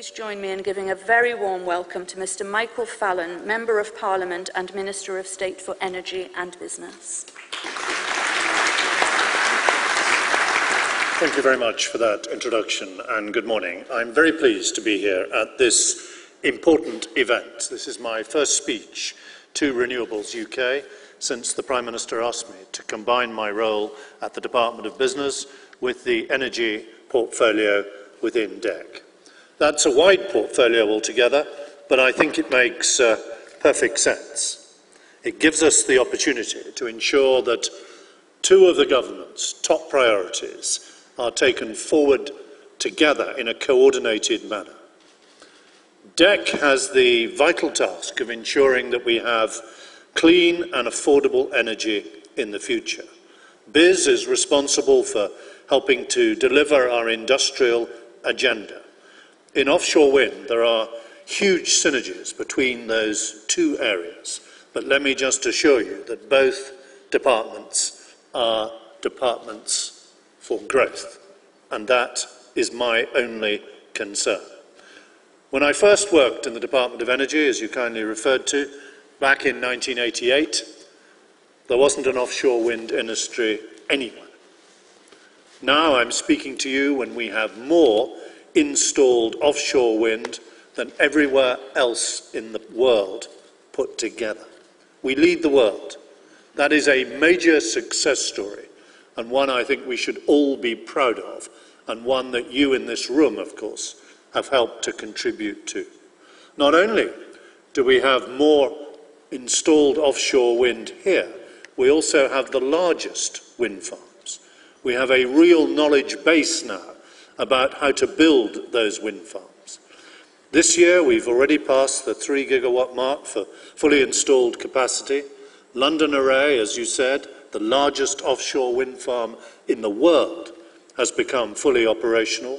please join me in giving a very warm welcome to Mr. Michael Fallon, Member of Parliament and Minister of State for Energy and Business. Thank you very much for that introduction, and good morning. I'm very pleased to be here at this important event. This is my first speech to Renewables UK since the Prime Minister asked me to combine my role at the Department of Business with the energy portfolio within DEC. That's a wide portfolio altogether, but I think it makes perfect sense. It gives us the opportunity to ensure that two of the government's top priorities are taken forward together in a coordinated manner. DEC has the vital task of ensuring that we have clean and affordable energy in the future. BIS is responsible for helping to deliver our industrial agenda. In offshore wind, there are huge synergies between those two areas, but let me just assure you that both departments are departments for growth, and that is my only concern. When I first worked in the Department of Energy, as you kindly referred to, back in 1988, there wasn't an offshore wind industry anywhere. Now I'm speaking to you when we have more installed offshore wind than everywhere else in the world put together. We lead the world. That is a major success story, and one I think we should all be proud of, and one that you in this room, of course, have helped to contribute to. Not only do we have more installed offshore wind here, we also have the largest wind farms. We have a real knowledge base now about how to build those wind farms. This year we've already passed the 3 gigawatt mark for fully installed capacity. London Array, as you said, the largest offshore wind farm in the world, has become fully operational.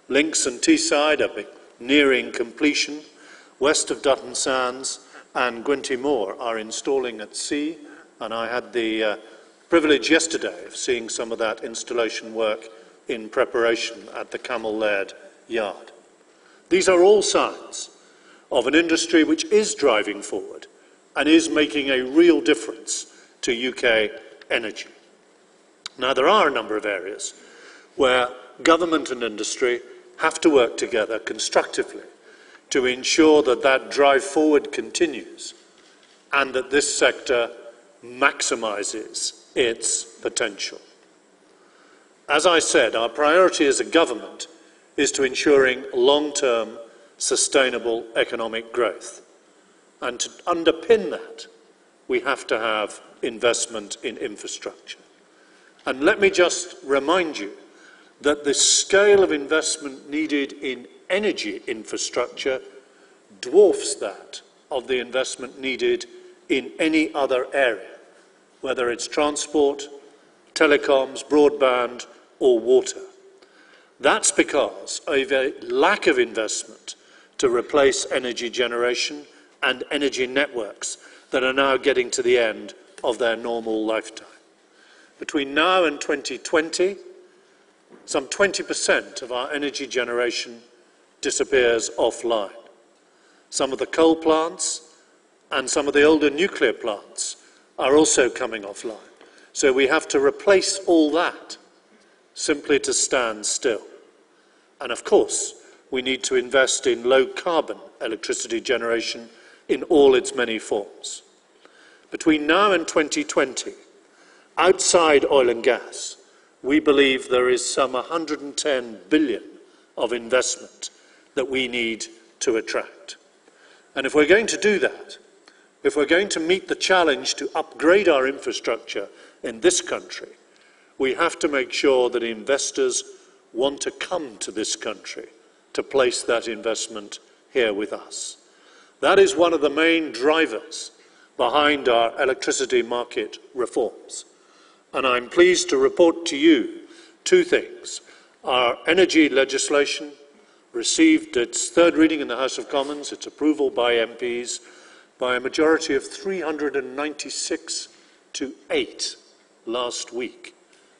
Links and Teesside are nearing completion. West of Dutton Sands and Gwynty Moor are installing at sea, and I had the privilege yesterday of seeing some of that installation work in preparation at the Camel Laird yard. These are all signs of an industry which is driving forward and is making a real difference to UK energy. Now, there are a number of areas where government and industry have to work together constructively to ensure that that drive forward continues and that this sector maximises its potential. As I said, our priority as a government is to ensuring long-term sustainable economic growth. And to underpin that, we have to have investment in infrastructure. And let me just remind you that the scale of investment needed in energy infrastructure dwarfs that of the investment needed in any other area, whether it's transport, telecoms, broadband, or water. That's because of a lack of investment to replace energy generation and energy networks that are now getting to the end of their normal lifetime. Between now and 2020, some 20% of our energy generation disappears offline. Some of the coal plants and some of the older nuclear plants are also coming offline. So we have to replace all that simply to stand still. And of course, we need to invest in low-carbon electricity generation in all its many forms. Between now and 2020, outside oil and gas, we believe there is some 110 billion of investment that we need to attract. And if we're going to do that, if we're going to meet the challenge to upgrade our infrastructure in this country, we have to make sure that investors want to come to this country to place that investment here with us. That is one of the main drivers behind our electricity market reforms. And I'm pleased to report to you two things. Our energy legislation received its third reading in the House of Commons, its approval by MPs, by a majority of 396 to 8 last week.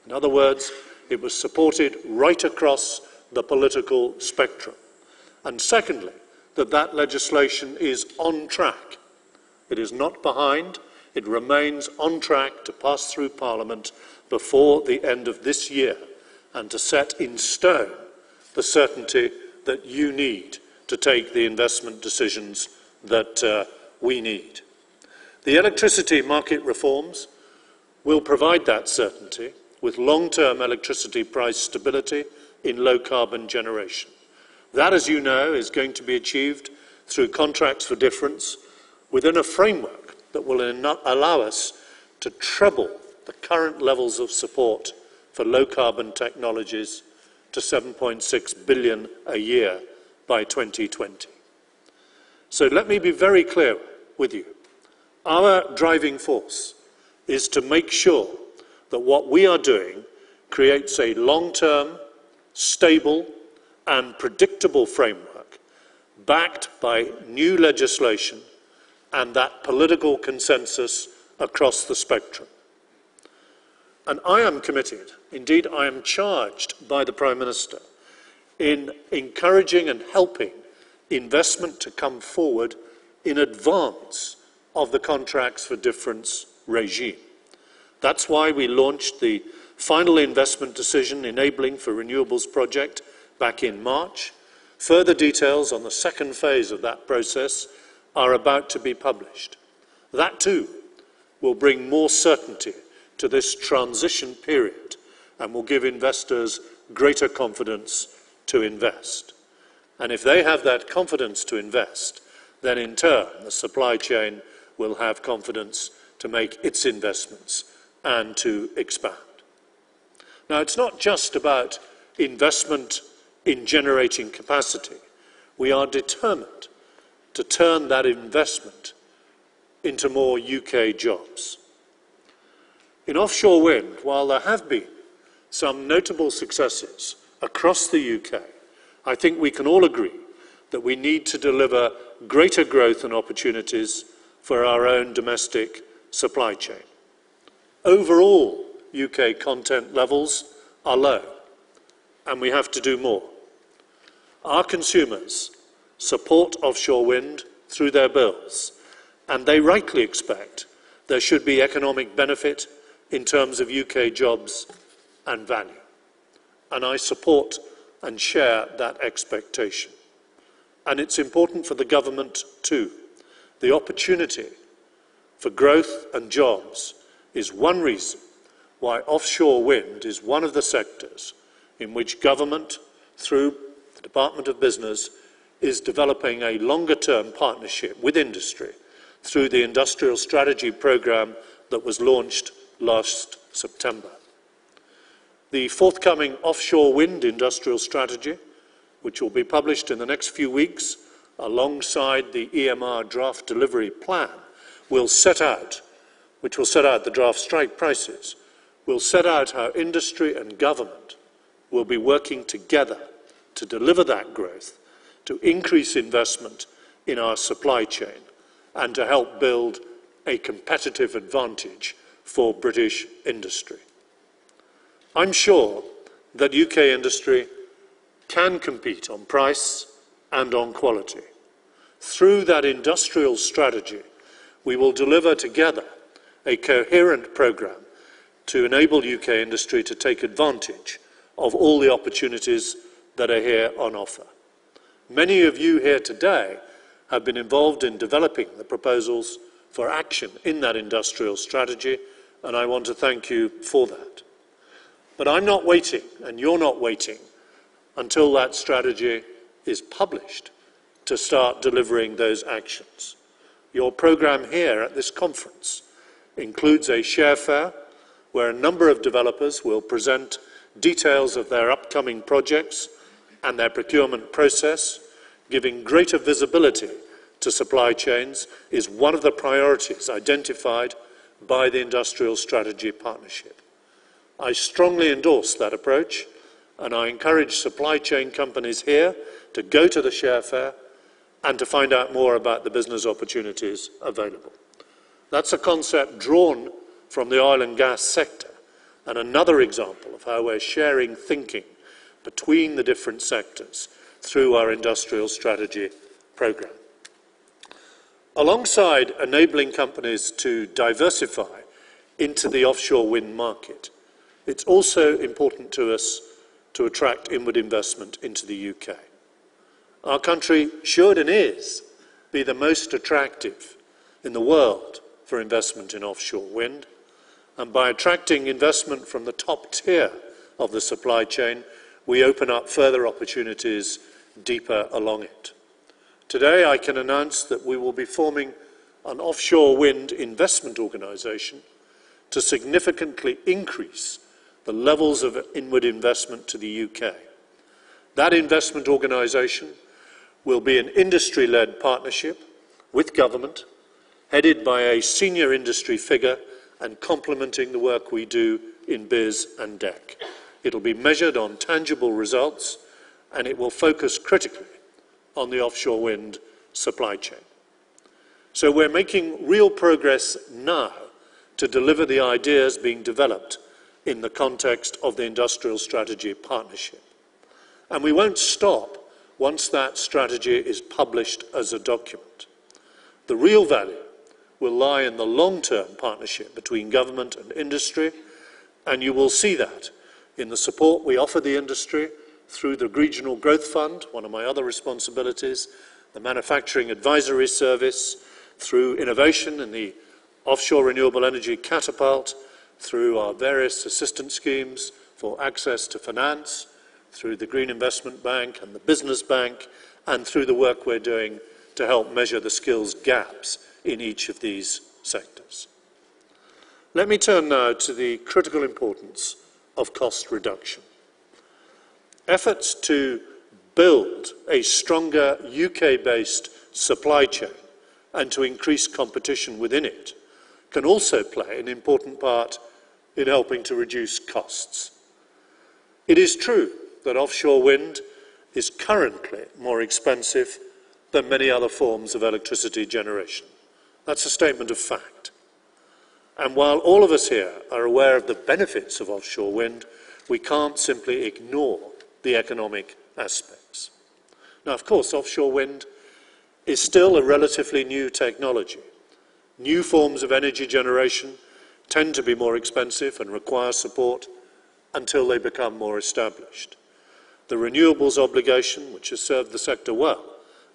In other words, it was supported right across the political spectrum. And secondly, that legislation is on track. It is not behind. It remains on track to pass through Parliament before the end of this year and to set in stone the certainty that you need to take the investment decisions that we need. The electricity market reforms will provide that certainty with long-term electricity price stability in low-carbon generation. That, as you know, is going to be achieved through contracts for difference within a framework that will allow us to treble the current levels of support for low-carbon technologies to 7.6 billion a year by 2020. So let me be very clear with you. Our driving force is to make sure that what we are doing creates a long-term, stable and predictable framework backed by new legislation and that political consensus across the spectrum. And I am committed, indeed I am charged by the Prime Minister in encouraging and helping investment to come forward in advance of the contracts for difference regime. That's why we launched the final investment decision enabling for renewables project back in March. Further details on the second phase of that process are about to be published. That too will bring more certainty to this transition period and will give investors greater confidence to invest. And if they have that confidence to invest, then in turn the supply chain will have confidence to make its investments and to expand. Now, it's not just about investment in generating capacity. We are determined to turn that investment into more UK jobs. In offshore wind, while there have been some notable successes across the UK, I think we can all agree that we need to deliver greater growth and opportunities for our own domestic supply chain. Overall, UK content levels are low, and we have to do more. Our consumers support offshore wind through their bills, and they rightly expect there should be economic benefit in terms of UK jobs and value. And I support and share that expectation. And it's important for the government too. The opportunity for growth and jobs is one reason why offshore wind is one of the sectors in which government, through the Department of Business, is developing a longer-term partnership with industry through the Industrial Strategy Programme that was launched last September. The forthcoming offshore wind industrial strategy, which will be published in the next few weeks alongside the EMR draft delivery plan, will set out the draft strike prices, will set out how industry and government will be working together to deliver that growth, to increase investment in our supply chain, and to help build a competitive advantage for British industry. I'm sure that UK industry can compete on price and on quality. Through that industrial strategy, we will deliver together a coherent programme to enable UK industry to take advantage of all the opportunities that are here on offer. Many of you here today have been involved in developing the proposals for action in that industrial strategy, and I want to thank you for that. But I'm not waiting, and you're not waiting, until that strategy is published to start delivering those actions. Your programme here at this conference includes a share fair where a number of developers will present details of their upcoming projects and their procurement process. Giving greater visibility to supply chains is one of the priorities identified by the Industrial Strategy Partnership. I strongly endorse that approach, and I encourage supply chain companies here to go to the share fair and to find out more about the business opportunities available. That's a concept drawn from the oil and gas sector, and another example of how we're sharing thinking between the different sectors through our industrial strategy programme. Alongside enabling companies to diversify into the offshore wind market, it's also important to us to attract inward investment into the UK. Our country should and is be the most attractive in the world for investment in offshore wind, and by attracting investment from the top tier of the supply chain, we open up further opportunities deeper along it. Today, I can announce that we will be forming an offshore wind investment organisation to significantly increase the levels of inward investment to the UK. That investment organisation will be an industry-led partnership with government, headed by a senior industry figure and complementing the work we do in BIS and DEC. It'll be measured on tangible results, and it will focus critically on the offshore wind supply chain. So we're making real progress now to deliver the ideas being developed in the context of the Industrial Strategy Partnership. And we won't stop once that strategy is published as a document. The real value will lie in the long-term partnership between government and industry, and you will see that in the support we offer the industry through the Regional Growth Fund, one of my other responsibilities, the Manufacturing Advisory Service, through innovation in the Offshore Renewable Energy Catapult, through our various assistance schemes for access to finance, through the Green Investment Bank and the Business Bank, and through the work we're doing to help measure the skills gaps in each of these sectors. Let me turn now to the critical importance of cost reduction. Efforts to build a stronger UK-based supply chain and to increase competition within it can also play an important part in helping to reduce costs. It is true that offshore wind is currently more expensive than many other forms of electricity generation. That's a statement of fact. And while all of us here are aware of the benefits of offshore wind, we can't simply ignore the economic aspects. Now, of course, offshore wind is still a relatively new technology. New forms of energy generation tend to be more expensive and require support until they become more established. The renewables obligation, which has served the sector well,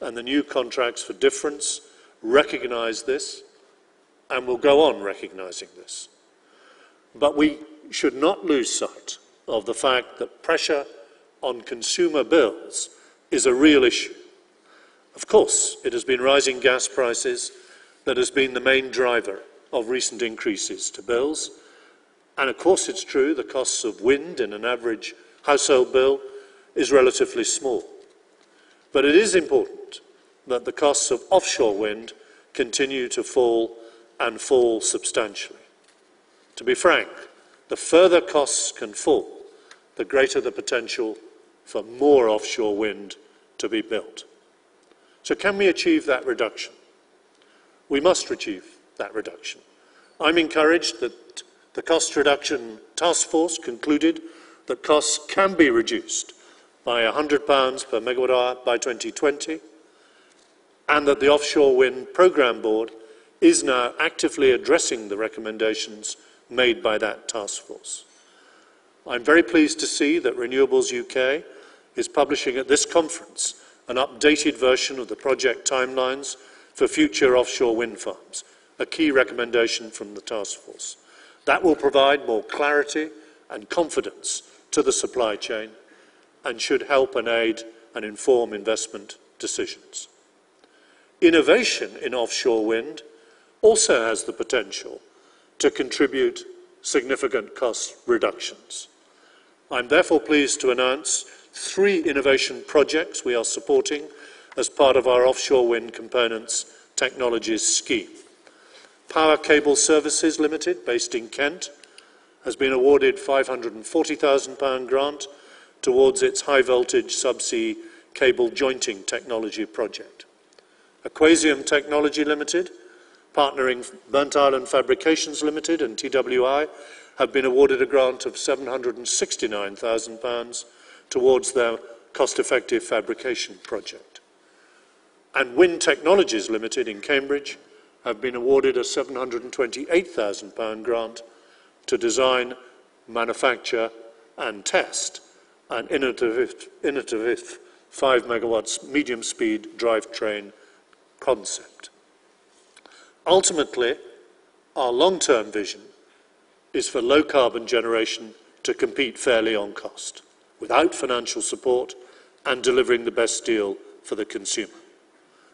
and the new contracts for difference recognise this and will go on recognising this. But we should not lose sight of the fact that pressure on consumer bills is a real issue. Of course, it has been rising gas prices that has been the main driver of recent increases to bills. And of course, it's true the costs of wind in an average household bill is relatively small. But it is important that the costs of offshore wind continue to fall and fall substantially. To be frank, the further costs can fall, the greater the potential for more offshore wind to be built. So can we achieve that reduction? We must achieve that reduction. I'm encouraged that the Cost Reduction Task Force concluded that costs can be reduced by £100 per megawatt hour by 2020, and that the Offshore Wind Programme Board is now actively addressing the recommendations made by that task force. I'm very pleased to see that RenewableUK is publishing at this conference an updated version of the project timelines for future offshore wind farms, a key recommendation from the task force. That will provide more clarity and confidence to the supply chain and should help and aid and inform investment decisions. Innovation in offshore wind also has the potential to contribute significant cost reductions. I'm therefore pleased to announce 3 innovation projects we are supporting as part of our Offshore Wind Components Technologies scheme. Power Cable Services Limited, based in Kent, has been awarded £540,000 grant towards its high-voltage subsea cable jointing technology project. Aquasium Technology Limited, partnering Burnt Island Fabrications Limited and TWI, have been awarded a grant of £769,000 towards their cost-effective fabrication project. And Wind Technologies Limited in Cambridge have been awarded a £728,000 grant to design, manufacture and test an innovative 5 megawatts medium-speed drivetrain concept. Ultimately, our long-term vision is for low-carbon generation to compete fairly on cost, without financial support and delivering the best deal for the consumer.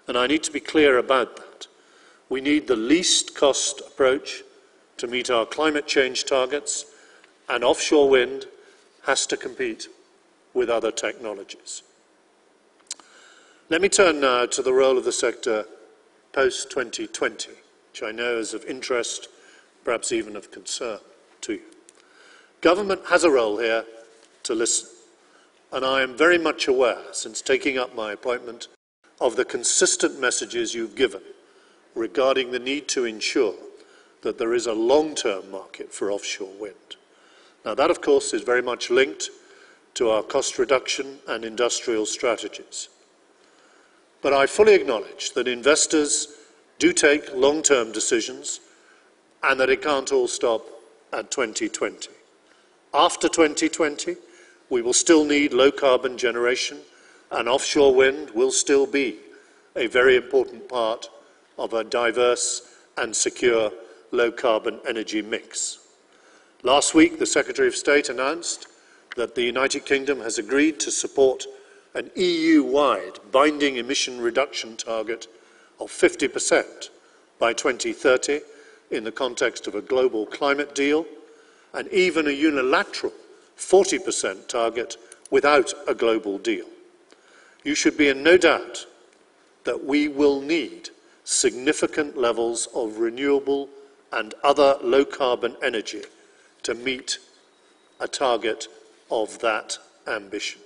And I need to be clear about that. We need the least cost approach to meet our climate change targets, and offshore wind has to compete with other technologies. Let me turn now to the role of the sector post-2020, which I know is of interest, perhaps even of concern to you. Government has a role here to listen, and I am very much aware, since taking up my appointment, of the consistent messages you've given regarding the need to ensure that there is a long-term market for offshore wind. Now that, of course, is very much linked to our cost reduction and industrial strategies. But I fully acknowledge that investors do take long-term decisions and that it can't all stop at 2020. After 2020, we will still need low-carbon generation, and offshore wind will still be a very important part of a diverse and secure low-carbon energy mix. Last week, the Secretary of State announced that the United Kingdom has agreed to support an EU-wide binding emission reduction target of 50% by 2030 in the context of a global climate deal, and even a unilateral 40% target without a global deal. You should be in no doubt that we will need significant levels of renewable and other low-carbon energy to meet a target of that ambition.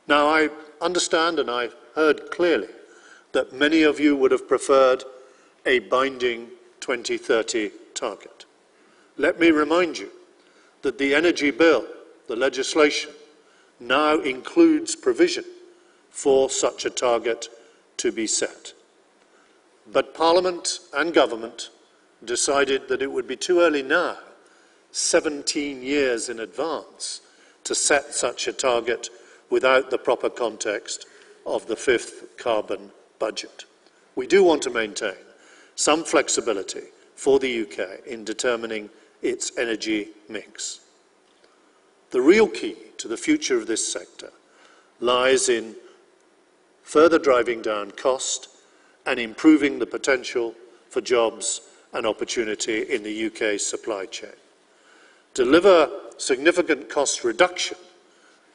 Now, I understand and I heard clearly that many of you would have preferred a binding 2030 target. Let me remind you that the energy bill, the legislation, now includes provision for such a target to be set. But Parliament and Government decided that it would be too early now, 17 years in advance, to set such a target without the proper context of the fifth carbon budget. We do want to maintain some flexibility for the UK in determining its energy mix. The real key to the future of this sector lies in further driving down cost and improving the potential for jobs and opportunity in the UK supply chain. Deliver significant cost reduction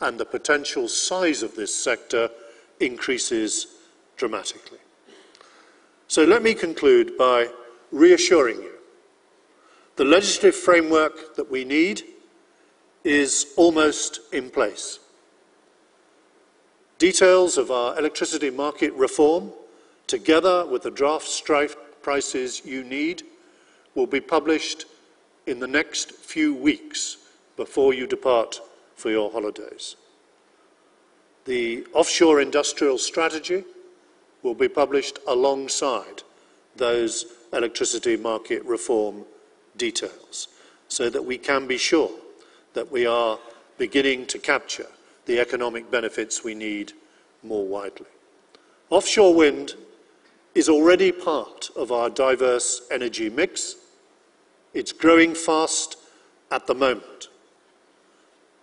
and the potential size of this sector increases dramatically. So let me conclude by reassuring you the legislative framework that we need is almost in place. Details of our electricity market reform, together with the draft strike prices you need, will be published in the next few weeks before you depart for your holidays. The offshore industrial strategy will be published alongside those electricity market reform details, so that we can be sure that we are beginning to capture the economic benefits we need more widely. Offshore wind is already part of our diverse energy mix. It's growing fast at the moment.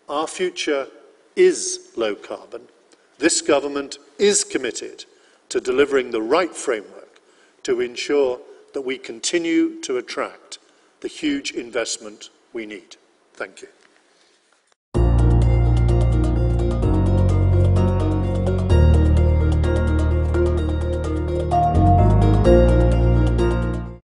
Our future is low carbon. This government is committed to delivering the right framework to ensure that we continue to attract the huge investment we need. Thank you.